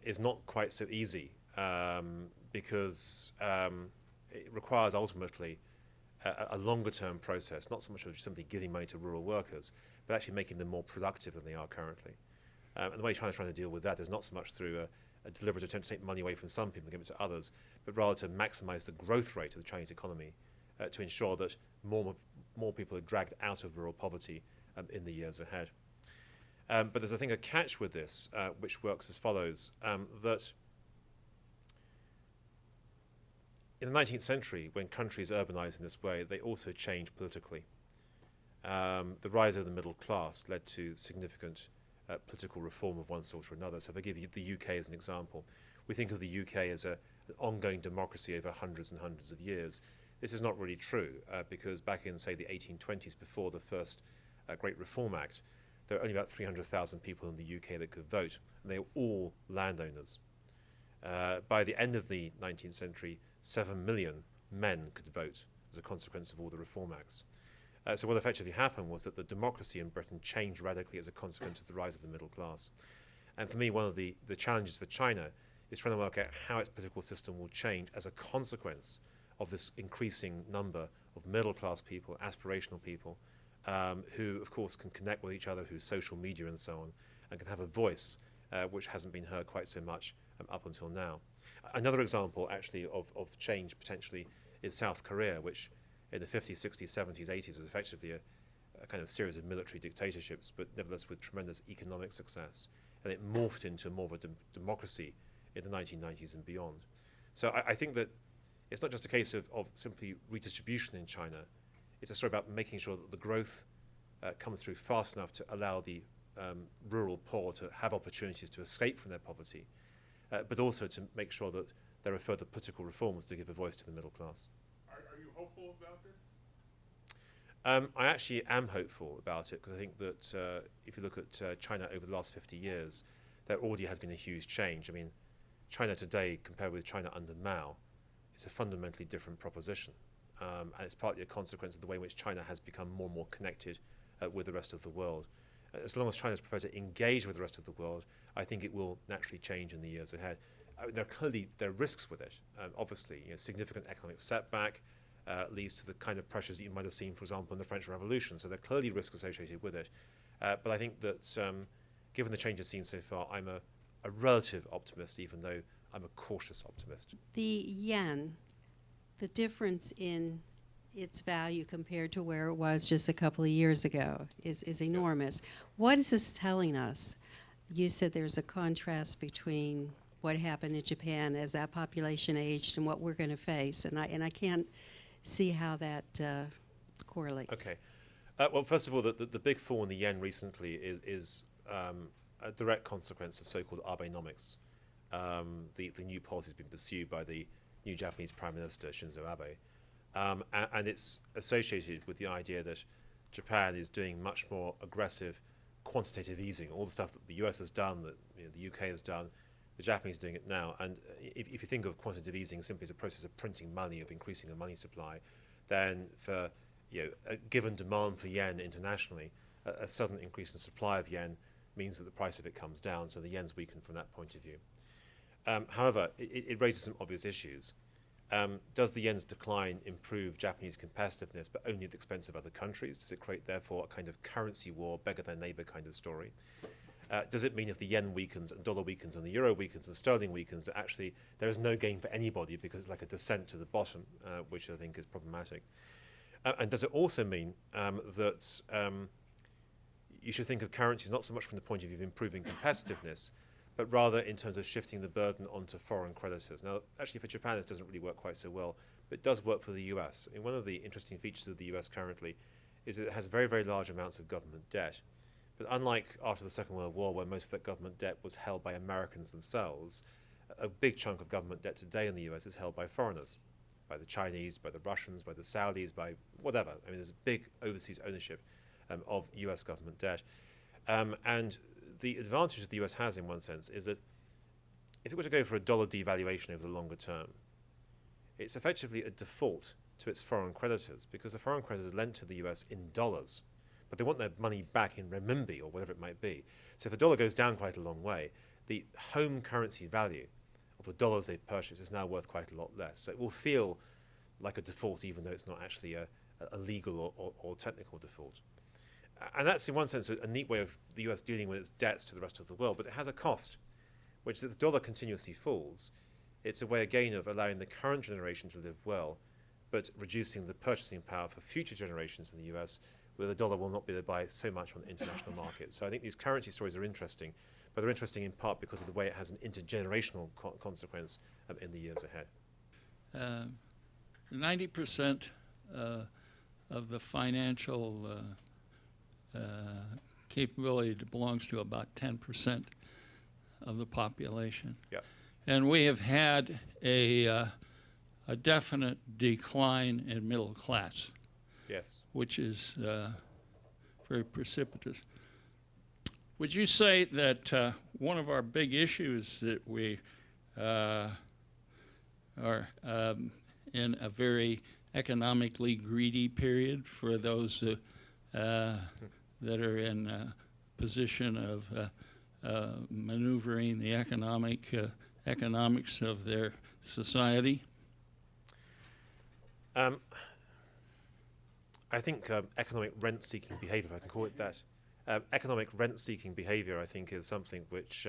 is not quite so easy because it requires ultimately a longer term process, not so much of simply giving money to rural workers, but actually making them more productive than they are currently. And the way China's trying to deal with that is not so much through a deliberate attempt to take money away from some people and give it to others, but rather to maximize the growth rate of the Chinese economy to ensure that more people are dragged out of rural poverty in the years ahead. But there's, I think, a catch with this, which works as follows, that in the 19th century, when countries urbanized in this way, they also changed politically. The rise of the middle class led to significant political reform of one sort or another. So if I give you the UK as an example, we think of the UK as an ongoing democracy over hundreds and hundreds of years. This is not really true, because back in, say, the 1820s, before the first Great Reform Act, there were only about 300,000 people in the UK that could vote, and they were all landowners. By the end of the 19th century, 7 million men could vote as a consequence of all the Reform Acts. So what effectively happened was that the democracy in Britain changed radically as a consequence of the rise of the middle class. And for me, one of the challenges for China is trying to work out how its political system will change as a consequence of this increasing number of middle class people, aspirational people, who, of course, can connect with each other through social media and so on, and can have a voice which hasn't been heard quite so much up until now. Another example, actually, of change potentially is South Korea, which in the 50s, 60s, 70s, 80s was effectively a kind of series of military dictatorships, but nevertheless with tremendous economic success. And it morphed into more of a democracy in the 1990s and beyond. So I think that it's not just a case of simply redistribution in China. It's a story about making sure that the growth comes through fast enough to allow the rural poor to have opportunities to escape from their poverty, but also to make sure that there are further political reforms to give a voice to the middle class. Are you hopeful about this? I actually am hopeful about it because I think that if you look at China over the last 50 years, there already has been a huge change. I mean, China today compared with China under Mao is a fundamentally different proposition. And it's partly a consequence of the way in which China has become more and more connected with the rest of the world. As long as China is prepared to engage with the rest of the world, I think it will naturally change in the years ahead. There are risks with it. Obviously, significant economic setback leads to the kind of pressures that you might have seen, for example, in the French Revolution. So there are clearly risks associated with it. But I think that given the changes seen so far, I'm a relative optimist, even though I'm a cautious optimist. The yen the difference in its value compared to where it was just a couple of years ago is enormous. What is this telling us? You said there's a contrast between what happened in Japan as that population aged and what we're going to face, and I can't see how that correlates. Okay. Well, first of all, the big fall in the yen recently is a direct consequence of so-called Abenomics. The new policy has been pursued by the new Japanese Prime Minister, Shinzo Abe. And it's associated with the idea that Japan is doing much more aggressive quantitative easing. All the stuff that the US has done, that the UK has done, the Japanese are doing it now. And if you think of quantitative easing simply as a process of printing money, of increasing the money supply, then for a given demand for yen internationally, a sudden increase in supply of yen means that the price of it comes down, so the yen's weakened from that point of view. However, it raises some obvious issues. Does the yen's decline improve Japanese competitiveness, but only at the expense of other countries? Does it create, therefore, a kind of currency war, beggar thy neighbor kind of story? Does it mean if the yen weakens and dollar weakens and the euro weakens and sterling weakens, that actually there is no gain for anybody because it's like a descent to the bottom, which I think is problematic? And does it also mean that you should think of currencies not so much from the point of view of improving competitiveness, but rather in terms of shifting the burden onto foreign creditors? Now, actually, for Japan, this doesn't really work quite so well, but it does work for the US. And one of the interesting features of the US currently is that it has very, very large amounts of government debt. But unlike after the Second World War, where most of that government debt was held by Americans themselves, a big chunk of government debt today in the US is held by foreigners, by the Chinese, by the Russians, by the Saudis, by whatever. I mean, there's a big overseas ownership of US government debt. And the advantage that the US has in one sense is that if it were to go for a dollar devaluation over the longer term, it's effectively a default to its foreign creditors, because the foreign creditors lent to the US in dollars, but they want their money back in renminbi or whatever it might be. So if the dollar goes down quite a long way, the home currency value of the dollars they've purchased is now worth quite a lot less. So it will feel like a default, even though it's not actually a legal or technical default. And that's in one sense a neat way of the US dealing with its debts to the rest of the world, but it has a cost, which is that the dollar continuously falls. It's a way again of allowing the current generation to live well, but reducing the purchasing power for future generations in the US, where the dollar will not be able to buy so much on international markets. So I think these currency stories are interesting, but they're interesting in part because of the way it has an intergenerational consequence in the years ahead. 90% of the financial capability belongs to about 10% of the population. Yeah. And we have had a definite decline in middle class. Yes. Which is very precipitous. Would you say that one of our big issues that we are in a very economically greedy period for those that are in a position of maneuvering the economics of their society? I think economic rent-seeking behavior, if I can call it that, economic rent-seeking behavior, I think, is something which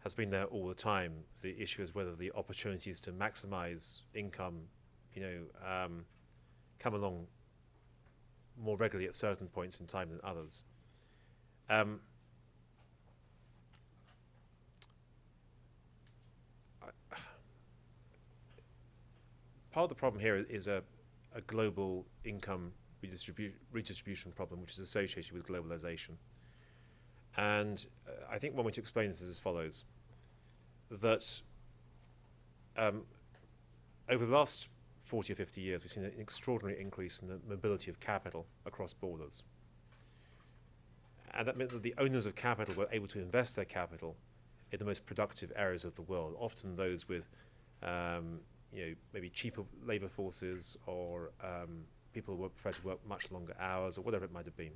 has been there all the time. The issue is whether the opportunities to maximize income, come along more regularly at certain points in time than others. Part of the problem here is a global income redistribution problem, which is associated with globalization. And I think one way to explain this is as follows, that over the last 40 or 50 years, we've seen an extraordinary increase in the mobility of capital across borders. And that meant that the owners of capital were able to invest their capital in the most productive areas of the world, often those with maybe cheaper labor forces or people who were prepared to work much longer hours or whatever it might have been.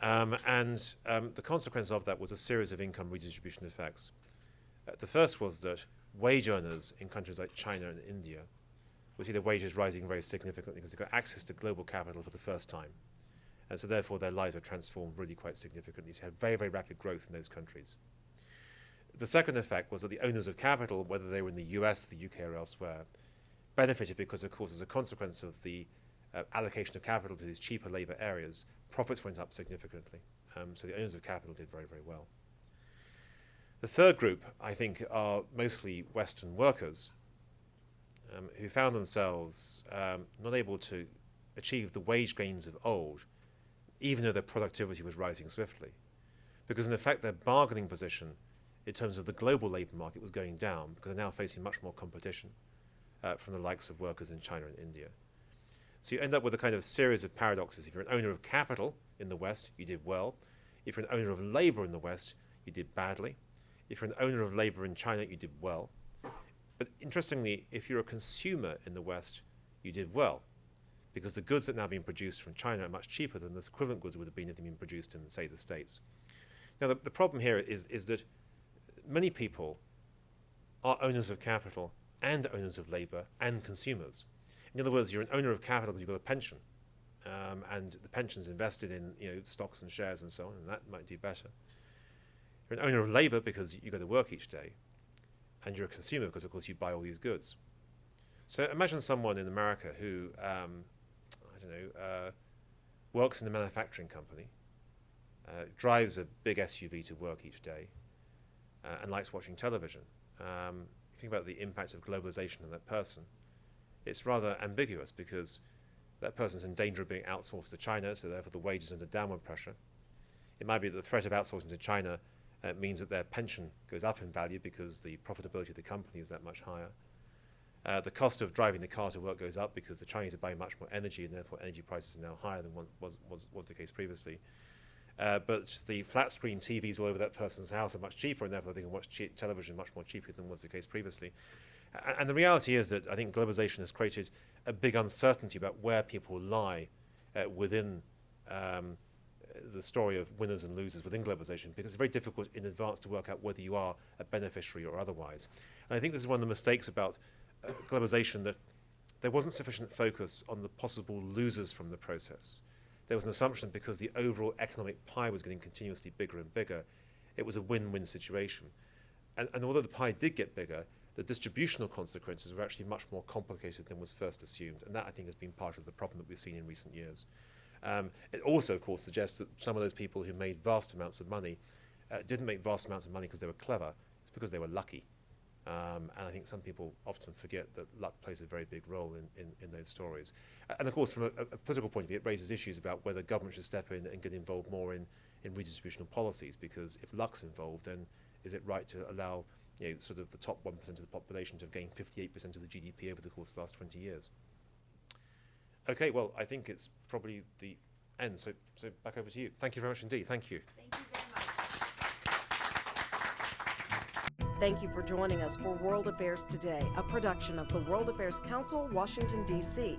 The consequence of that was a series of income redistribution effects. The first was that wage earners in countries like China and India would see their wages rising very significantly because they got access to global capital for the first time. And so therefore their lives were transformed really quite significantly. So you had very, very rapid growth in those countries. The second effect was that the owners of capital, whether they were in the US, the UK, or elsewhere, benefited because, of course, as a consequence of the allocation of capital to these cheaper labour areas, profits went up significantly. So the owners of capital did very, very well. The third group, I think, are mostly Western workers who found themselves not able to achieve the wage gains of old, even though their productivity was rising swiftly. Because in effect, their bargaining position in terms of the global labour market was going down, because they're now facing much more competition from the likes of workers in China and India. So you end up with a kind of series of paradoxes. If you're an owner of capital in the West, you did well. If you're an owner of labour in the West, you did badly. If you're an owner of labour in China, you did well. But interestingly, if you're a consumer in the West, you did well, because the goods that are now being produced from China are much cheaper than the equivalent goods would have been if they'd been produced in, say, the States. Now, the problem here is that many people are owners of capital and owners of labour and consumers. In other words, you're an owner of capital because you've got a pension, and the pension's invested in stocks and shares and so on, and that might do better. You're an owner of labour because you go to work each day, and you're a consumer because, of course, you buy all these goods. So imagine someone in America who, works in a manufacturing company, drives a big SUV to work each day, and likes watching television. If you think about the impact of globalization on that person, it's rather ambiguous, because that person's in danger of being outsourced to China, so therefore the wages are under downward pressure. It might be that the threat of outsourcing to China means that their pension goes up in value because the profitability of the company is that much higher. The cost of driving the car to work goes up because the Chinese are buying much more energy, and therefore energy prices are now higher than was the case previously. But the flat screen TVs all over that person's house are much cheaper, and therefore they can watch television much more cheaply than was the case previously. And the reality is that I think globalization has created a big uncertainty about where people lie within the story of winners and losers within globalization, because it's very difficult in advance to work out whether you are a beneficiary or otherwise. And I think this is one of the mistakes about globalization, that there wasn't sufficient focus on the possible losers from the process. There was an assumption, because the overall economic pie was getting continuously bigger and bigger, it was a win-win situation. And although the pie did get bigger, the distributional consequences were actually much more complicated than was first assumed. And that, I think, has been part of the problem that we've seen in recent years. It also, of course, suggests that some of those people who made vast amounts of money didn't make vast amounts of money because they were clever. It's because they were lucky. And I think some people often forget that luck plays a very big role in those stories. And of course, from a political point of view, it raises issues about whether government should step in and get involved more in redistributional policies, because if luck's involved, then is it right to allow sort of the top 1% of the population to have gained 58% of the GDP over the course of the last 20 years? Okay, well, I think it's probably the end, so back over to you. Thank you very much indeed. Thank you. Thank you very much. Thank you for joining us for World Affairs Today, a production of the World Affairs Council, Washington, D.C.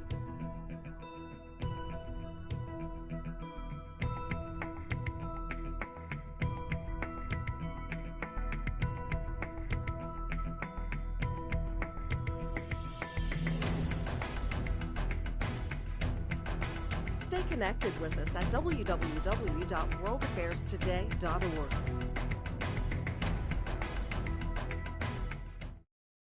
Stay connected with us at www.worldaffairstoday.org.